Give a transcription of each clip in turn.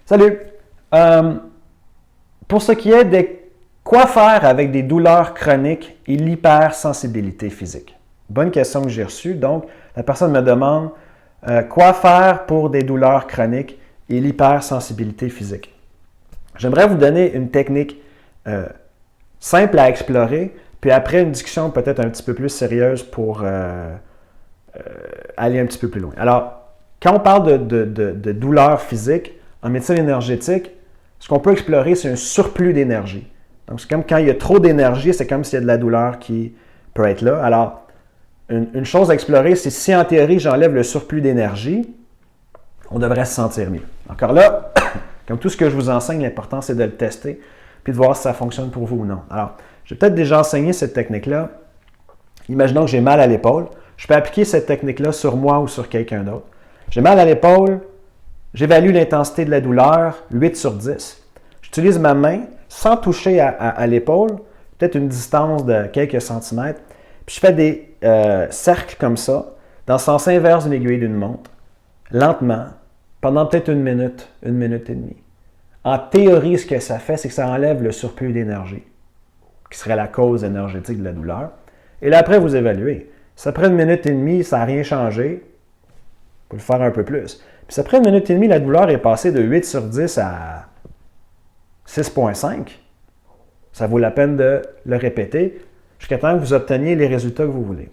Salut! Pour ce qui est de quoi faire avec des douleurs chroniques et l'hypersensibilité physique? Bonne question que j'ai reçue. Donc, la personne me demande quoi faire pour des douleurs chroniques et l'hypersensibilité physique. J'aimerais vous donner une technique simple à explorer, puis après une discussion peut-être un petit peu plus sérieuse pour aller un petit peu plus loin. Alors, quand on parle de douleurs physiques, en médecine énergétique, ce qu'on peut explorer, c'est un surplus d'énergie. Donc, c'est comme quand il y a trop d'énergie, c'est comme s'il y a de la douleur qui peut être là. Alors, une chose à explorer, c'est si en théorie, j'enlève le surplus d'énergie, on devrait se sentir mieux. Encore là, comme tout ce que je vous enseigne, l'important, c'est de le tester puis de voir si ça fonctionne pour vous ou non. Alors, j'ai peut-être déjà enseigné cette technique-là. Imaginons que j'ai mal à l'épaule. Je peux appliquer cette technique-là sur moi ou sur quelqu'un d'autre. J'ai mal à l'épaule, j'évalue l'intensité de la douleur, 8 sur 10. J'utilise ma main sans toucher à l'épaule, peut-être une distance de quelques centimètres, puis je fais des cercles comme ça, dans le sens inverse d'une aiguille d'une montre, lentement, pendant peut-être une minute et demie. En théorie, ce que ça fait, c'est que ça enlève le surplus d'énergie, qui serait la cause énergétique de la douleur. Et là, après, vous évaluez. Si après une minute et demie, ça n'a rien changé, vous pouvez le faire un peu plus. Puis si après une minute et demie, la douleur est passée de 8 sur 10 à 6,5, ça vaut la peine de le répéter jusqu'à temps que vous obteniez les résultats que vous voulez.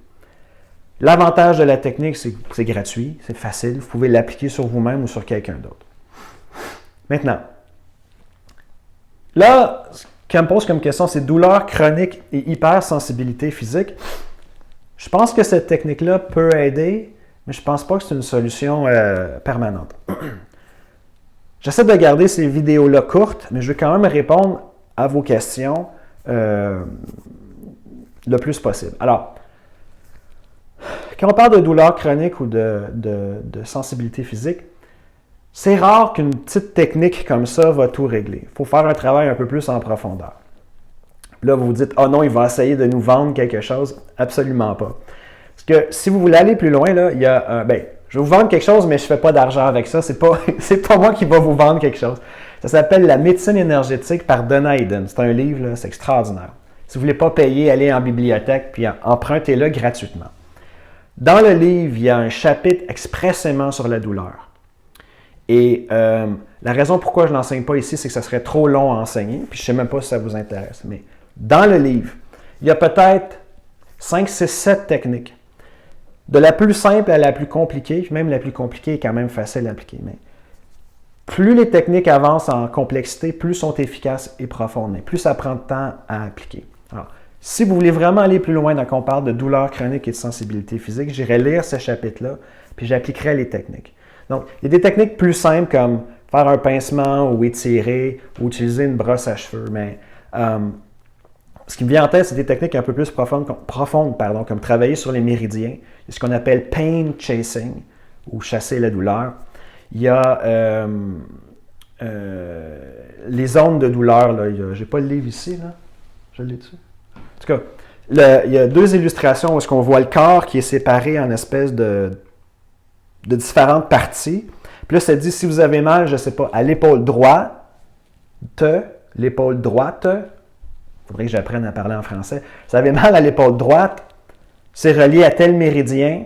L'avantage de la technique, c'est que c'est gratuit, c'est facile, vous pouvez l'appliquer sur vous-même ou sur quelqu'un d'autre. Maintenant, là, ce qu'elle me pose comme question, c'est douleur chronique et hypersensibilité physique. Je pense que cette technique-là peut aider, mais je ne pense pas que c'est une solution permanente. J'essaie de garder ces vidéos-là courtes, mais je vais quand même répondre à vos questions le plus possible. Alors, quand on parle de douleur chronique ou de sensibilité physique, c'est rare qu'une petite technique comme ça va tout régler. Il faut faire un travail un peu plus en profondeur. Là, vous vous dites, « Oh non, il va essayer de nous vendre quelque chose. » Absolument pas. Parce que si vous voulez aller plus loin, là, il y a je vais vous vendre quelque chose, mais je ne fais pas d'argent avec ça. C'est pas moi qui va vous vendre quelque chose. Ça s'appelle La médecine énergétique par Donna Eden. C'est un livre, c'est extraordinaire. Si vous ne voulez pas payer, allez en bibliothèque puis empruntez-le gratuitement. Dans le livre, il y a un chapitre expressément sur la douleur. Et la raison pourquoi je ne l'enseigne pas ici, c'est que ça serait trop long à enseigner, puis je ne sais même pas si ça vous intéresse. Mais dans le livre, il y a peut-être 5, 6, 7 techniques. De la plus simple à la plus compliquée, même la plus compliquée est quand même facile à appliquer. Mais plus les techniques avancent en complexité, plus sont efficaces et profondes, mais plus ça prend de temps à appliquer. Alors, si vous voulez vraiment aller plus loin quand on parle de douleur chronique et de sensibilité physique, j'irai lire ce chapitre-là, puis j'appliquerai les techniques. Donc, il y a des techniques plus simples comme faire un pincement ou étirer ou utiliser une brosse à cheveux, mais ce qui me vient en tête, c'est des techniques un peu plus profondes comme travailler sur les méridiens. Il y a ce qu'on appelle pain chasing, ou chasser la douleur. Il y a les zones de douleur. Je n'ai pas le livre ici, là. Je l'ai dessus. En tout cas, il y a deux illustrations où est-ce qu'on voit le corps qui est séparé en espèces de différentes parties. Puis là, ça dit, si vous avez mal, je ne sais pas, à l'épaule droite, l'épaule droite, il faudrait que j'apprenne à parler en français. Si vous avez mal à l'épaule droite, c'est relié à tel méridien,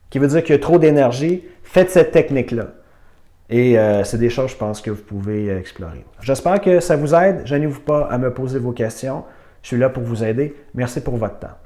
qui veut dire qu'il y a trop d'énergie. Faites cette technique-là. Et c'est des choses, je pense, que vous pouvez explorer. J'espère que ça vous aide. Gênez-vous pas à me poser vos questions. Je suis là pour vous aider. Merci pour votre temps.